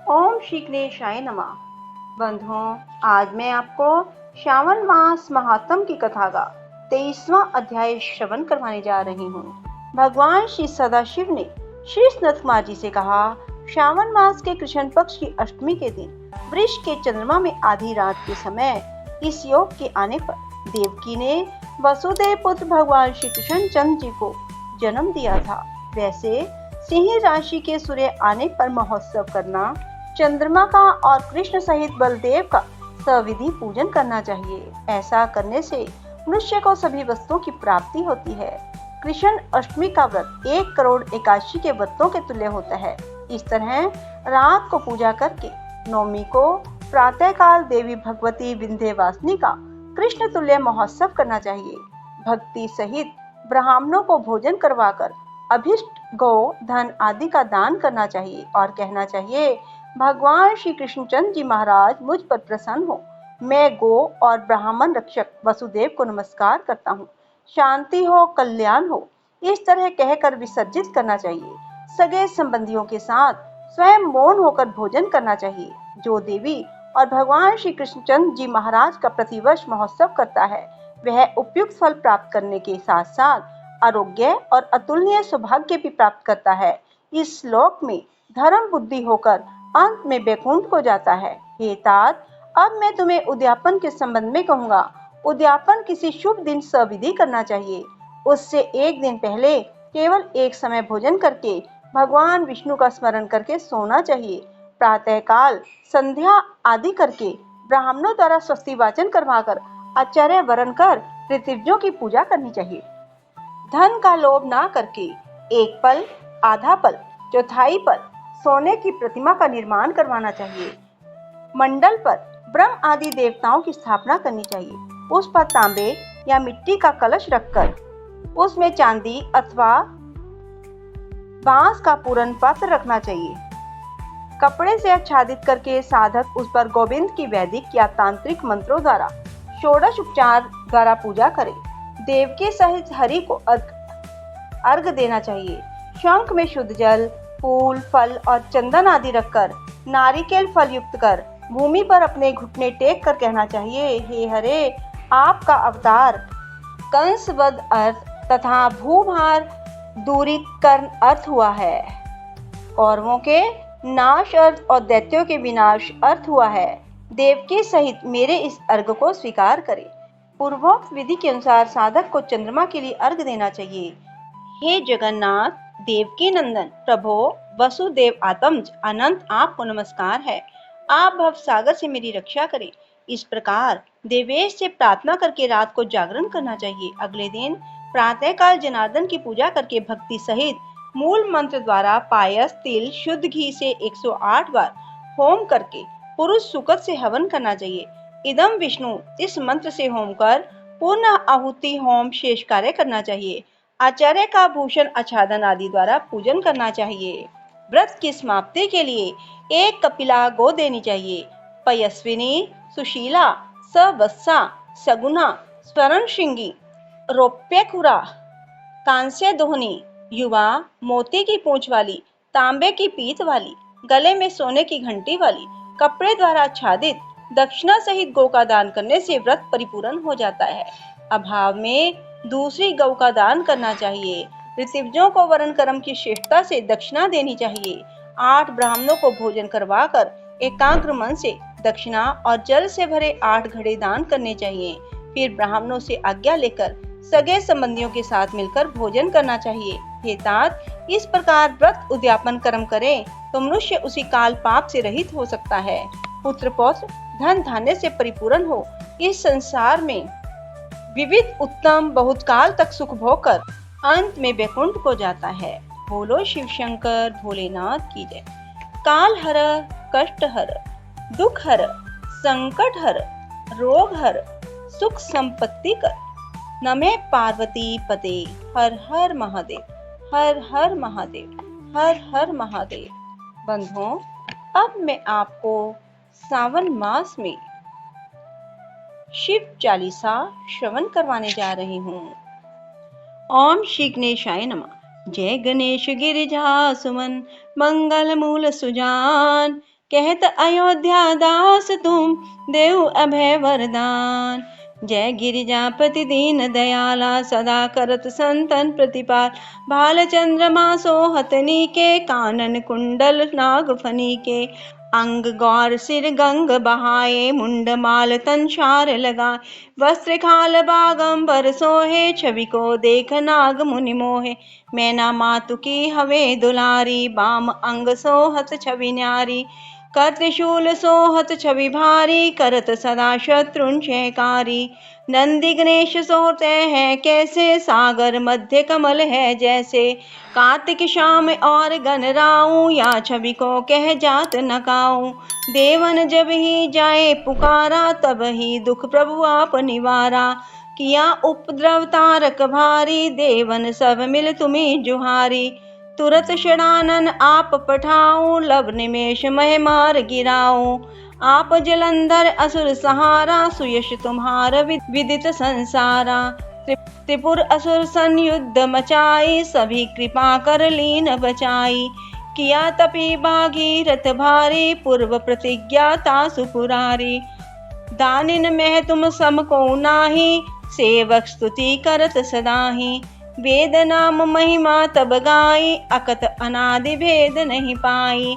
ओम श्री गणेशाय नमः। बंधुओं, आज मैं आपको श्रावण मास महात्म की कथा का 23वां अध्याय श्रवण करवाने जा रही हूँ। भगवान श्री सदाशिव ने श्री सनत कुमार जी से कहा, श्रावण मास के कृष्ण पक्ष की अष्टमी के दिन वृष के चंद्रमा में आधी रात के समय इस योग के आने पर देवकी ने वसुदेव पुत्र भगवान श्री कृष्ण चंद्र जी को जन्म दिया था। वैसे सिंह राशि के सूर्य आने पर महोत्सव करना, चंद्रमा का और कृष्ण सहित बलदेव का सविधि पूजन करना चाहिए। ऐसा करने से मनुष्य को सभी वस्तुओं की प्राप्ति होती है। कृष्ण अष्टमी का व्रत 1 करोड़ एकादशी के व्रतों के तुल्य होता है। इस तरह रात को पूजा करके नवमी को प्रातः काल देवी भगवती विंध्यवासिनी का कृष्ण तुल्य महोत्सव करना चाहिए। भक्ति सहित ब्राह्मणों को भोजन करवाकर अभिष्ट गौ धन आदि का दान करना चाहिए और कहना चाहिए, भगवान श्री कृष्णचंद्र जी महाराज मुझ पर प्रसन्न हो। मैं गो और ब्राह्मण रक्षक वसुदेव को नमस्कार करता हूँ। शांति हो, कल्याण हो, इस तरह कहकर विसर्जित करना चाहिए। सगे संबंधियों के साथ स्वयं मौन होकर भोजन करना चाहिए। जो देवी और भगवान श्री कृष्णचंद्र जी महाराज का प्रतिवर्ष महोत्सव करता है, वह उपयुक्त फल प्राप्त करने के साथ साथ आरोग्य और अतुलनीय सौभाग्य भी प्राप्त करता है। इस श्लोक में धर्म बुद्धि होकर अंत में वैकुंठ को जाता है। हे तात, अब मैं तुम्हें उद्यापन के संबंध में कहूँगा। उद्यापन किसी शुभ दिन सविधि करना चाहिए। उससे एक दिन पहले केवल एक समय भोजन करके भगवान विष्णु का स्मरण करके सोना चाहिए। प्रातः काल संध्या आदि करके ब्राह्मणों द्वारा स्वस्ति वाचन करवाकर आचार्य वरण कर ऋतिव्यों की पूजा करनी चाहिए। धन का लोभ ना करके एक पल, आधा पल, चौथाई पल सोने की प्रतिमा का निर्माण करवाना चाहिए। मंडल पर ब्रह्म आदि देवताओं की स्थापना करनी चाहिए। उस पर तांबे या मिट्टी का कलश रखकर उसमें चांदी अथवा बांस का पूर्ण पात्र रखना चाहिए। कपड़े से आच्छादित करके साधक उस पर गोविंद की वैदिक या तांत्रिक मंत्रों द्वारा षोडश उपचार द्वारा पूजा करे। देवकी सहित हरि को अर्घ देना चाहिए। शंख में शुद्ध जल, फूल, फल और चंदन आदि रखकर नारिकेल फल युक्त कर भूमि पर अपने घुटने टेक कर कहना चाहिए, हे हरे, आपका अवतार कंसवध अर्थ तथा भूभार दूरीकरण अर्थ हुआ है। कौरवों के नाश अर्थ और दैत्यों के विनाश अर्थ हुआ है। देवकी सहित मेरे इस अर्घ को स्वीकार करे। पूर्वोक्त विधि के अनुसार साधक को चंद्रमा के लिए अर्घ देना चाहिए। हे जगन्नाथ, देवकी नंदन प्रभो वसुदेव आत्मज अनंत, आपको नमस्कार है। आप भव सागर से मेरी रक्षा करें। इस प्रकार देवेश से प्रार्थना करके रात को जागरण करना चाहिए। अगले दिन प्रातः काल जनार्दन की पूजा करके भक्ति सहित मूल मंत्र द्वारा पायस, तिल, शुद्ध घी से 108 बार होम करके पुरुष सुकत से हवन करना चाहिए। इदम विष्णु इस मंत्र से होम कर पुनः आहुति होम शेष कार्य करना चाहिए। आचार्य का भूषण आच्छादन आदि द्वारा पूजन करना चाहिए। व्रत की समाप्ति के लिए एक कपिला गो देनी चाहिए। पयस्विनी, सुशीला, सवत्सा, सगुना, स्वर्ण श्रृंगी, रौप्यखुरा, कांस्य दोहनी, युवा, मोती की पूंछ वाली, तांबे की पीत वाली, गले में सोने की घंटी वाली, कपड़े द्वारा आच्छादित दक्षिणा सहित गौ का दान करने से व्रत परिपूर्ण हो जाता है। अभाव में दूसरी गौ का दान करना चाहिए। ऋतिव्यों को वर्ण कर्म की श्रेष्ठता से दक्षिणा देनी चाहिए। 8 ब्राह्मणों को भोजन करवाकर एकाग्र मन से दक्षिणा और जल से भरे 8 घड़े दान करने चाहिए। फिर ब्राह्मणों से आज्ञा लेकर सगे संबंधियों के साथ मिलकर भोजन करना चाहिए। हे तात, इस प्रकार व्रत उद्यापन कर्म करे तो मनुष्य उसी काल पाप से रहित हो सकता है। पुत्र पौत्र धन धान्य से परिपूर्ण हो, इस संसार में विविध उत्तम बहुत काल तक सुख भोग कर अंत में वैकुंठ को जाता है। बोलो शिव शंकर भोलेनाथ की जय। काल हर, कष्ट हर, दुख हर, संकट हर, रोग हर, सुख संपत्ति कर, नमे पार्वती पते। हर हर महादेव, हर हर महादेव, हर हर महादेव। बंधुओं, अब मैं आपको सावन मास में शिव चालीसा श्रवण करवाने जा रही हूँ। ओम श्री गणेशाय नमः। जय गणेश गिरिजा सुमन, मंगल मूल सुजान, कहत अयोध्या दास तुम देहु अभय वरदान। जय गिरिजापति दीन दयाला सदा करत संतन प्रतिपाल। भाल चंद्रमा सोहत नीके कानन कुंडल नाग फनीके। अंग गौर सिर गंग बहाए मुंड माल तन शार लगाए। वस्त्र खाल बागंबर सोहे छवि को देख नाग मुनि मोहे। मैना मातु की हवे दुलारी बाम अंग सोहत छवि न्यारी। कर त्रिशूल सोहत छवि भारी करत सदा शत्रुन जयकारी। नंदी गणेश सोते हैं कैसे सागर मध्य कमल है जैसे। कार्तिक श्याम और गणराऊं या छवि को कह जात नकाऊं। देवन जब ही जाए पुकारा तब ही दुख प्रभु आप निवारा। किया उपद्रव तारक भारी देवन सब मिल तुम्हें जुहारी। तुरत षडानन आप पठाऊं लब निमेष मह मार गिराऊं। आप जलंधर असुर सहारा सुयश तुम्हार विदित संसारा। त्रिपुर असुर संयुद्ध मचाई सभी कृपा कर लीन बचाई। किया तपी भागीरथ भारी पूर्व प्रतिज्ञा तासु पुरारी। दानिन में तुम सम को नाही सेवक स्तुति करत सदाही। वेद नाम महिमा तब गाई अकत अनादि भेद नहीं पाई।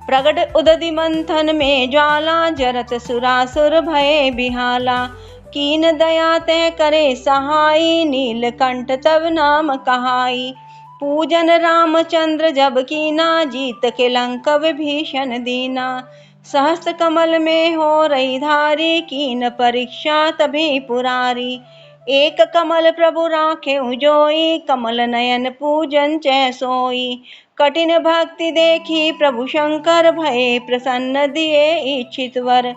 प्रगट उदधि मंथन में ज्वाला जरत सुरासुर भय बिहाला। कीन दया तय करे सहाई नीलकंठ तब नाम कहाई। पूजन रामचंद्र जब कीना जीत के लंक विभीषण दीना। सहस्त्र कमल में हो रही धारी कीन परीक्षा तभी पुरारी। एक कमल प्रभु राखे जोई कमल नयन पूजन चै सोई। कठिन भक्ति देखी प्रभु शंकर भये प्रसन्न दिए इच्छित वर।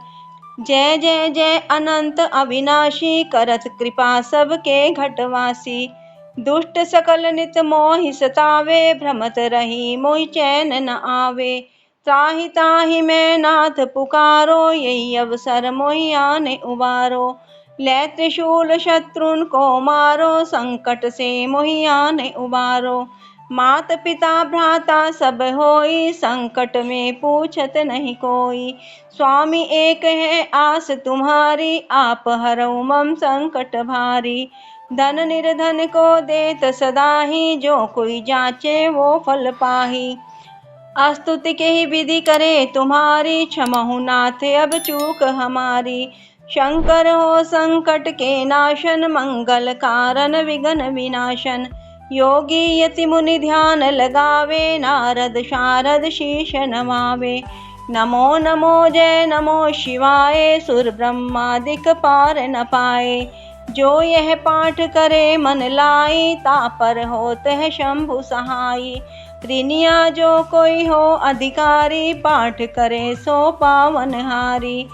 जय जय जय अनंत अविनाशी करत कृपा सबके घटवासी। दुष्ट सकल नित मोहि सतावे भ्रमत रही मोहि चैन न आवे। त्राहि ताहि मैं नाथ पुकारो यही अवसर मोहि आने उबारो। ले त्रिशूल शत्रुन को मारो संकट से मोहि आने उबारो। मात पिता भ्राता सब होई संकट में पूछत नहीं कोई। स्वामी एक है आस तुम्हारी आप हरऊ मम संकट भारी। धन निर्धन को देत सदाही जो कोई जाचे वो फल पाही। स्तुति के ही विधि करे तुम्हारी क्षमहु नाथ अब चूक हमारी। शंकर हो संकट के नाशन मंगल कारण विघ्न विनाशन। योगी यति मुनि ध्यान लगावे नारद शारद शीश नमावे। नमो नमो जय नमो शिवाय सुर ब्रह्मादिक पार न पाए। जो यह पाठ करे मन लाई तापर होत है शंभु सहाई। ऋनिया जो कोई हो अधिकारी पाठ करे सो पावन हारी।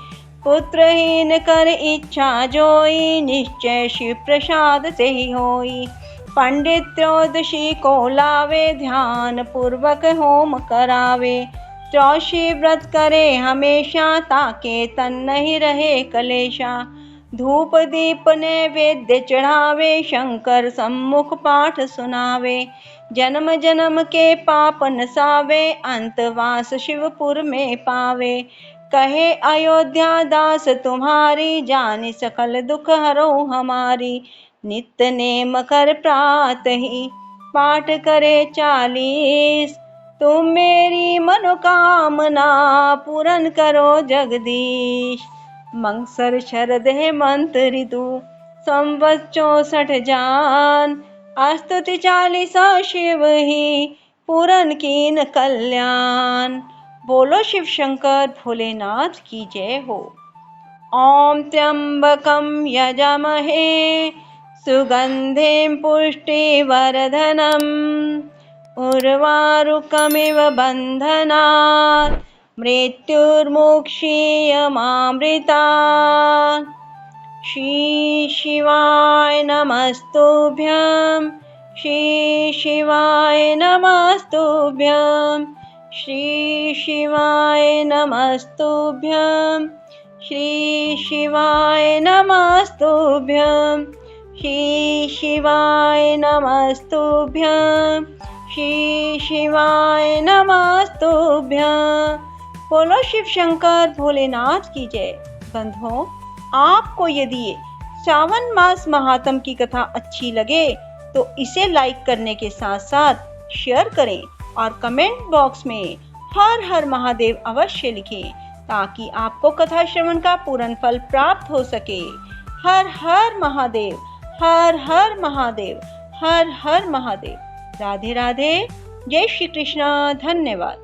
पुत्रहीन कर इच्छा जोई निश्चय शिव प्रसाद से ही होई। पंडित त्रयोदशी को लावे ध्यान पूर्वक होम करावे। त्रयोदशी व्रत करे हमेशा ताके तन नहीं रहे कलेशा। धूप दीप नैवेद्य चढ़ावे शंकर सम्मुख पाठ सुनावे। जन्म जन्म के पाप नसावे अंतवास शिवपुर में पावे। कहे अयोध्या दास तुम्हारी जानि सकल दुख हरो हमारी। नित्य नेम कर प्रात ही पाठ करे 40। तुम मेरी मनोकामना पूर्ण करो जगदीश। मंगसर शरद हेमंत ऋतु संवत 64 जान। स्तुति 40 शिव ही पूरन कीन कल्याण। बोलो शिव शंकर भोलेनाथ की जय हो। ओम त्र्यंबकं यजामहे सुगंधिं पुष्टिवर्धनम् उर्वारुकमिव बन्धनात् मृत्युर्मुक्षीयमामृतात्। श्री शिवाय नमस्तुभ्यं श्री शिवाय नमस्तुभ्यं श्री शिवाय नमस्तुभ्यं श्री शिवाय नमस्तुभ्यं श्री शिवाय नमस्तुभ्यं श्री शिवाय नमस्तुभ्यं बोलो शिव शंकर भोलेनाथ की जय। बंधुओं, आपको यदि ये सावन मास महात्म की कथा अच्छी लगे तो इसे लाइक करने के साथ साथ शेयर करें और कमेंट बॉक्स में हर हर महादेव अवश्य लिखें ताकि आपको कथा श्रवण का पूर्ण फल प्राप्त हो सके। हर हर महादेव, हर हर महादेव, हर हर महादेव। राधे राधे। जय श्री कृष्ण। धन्यवाद।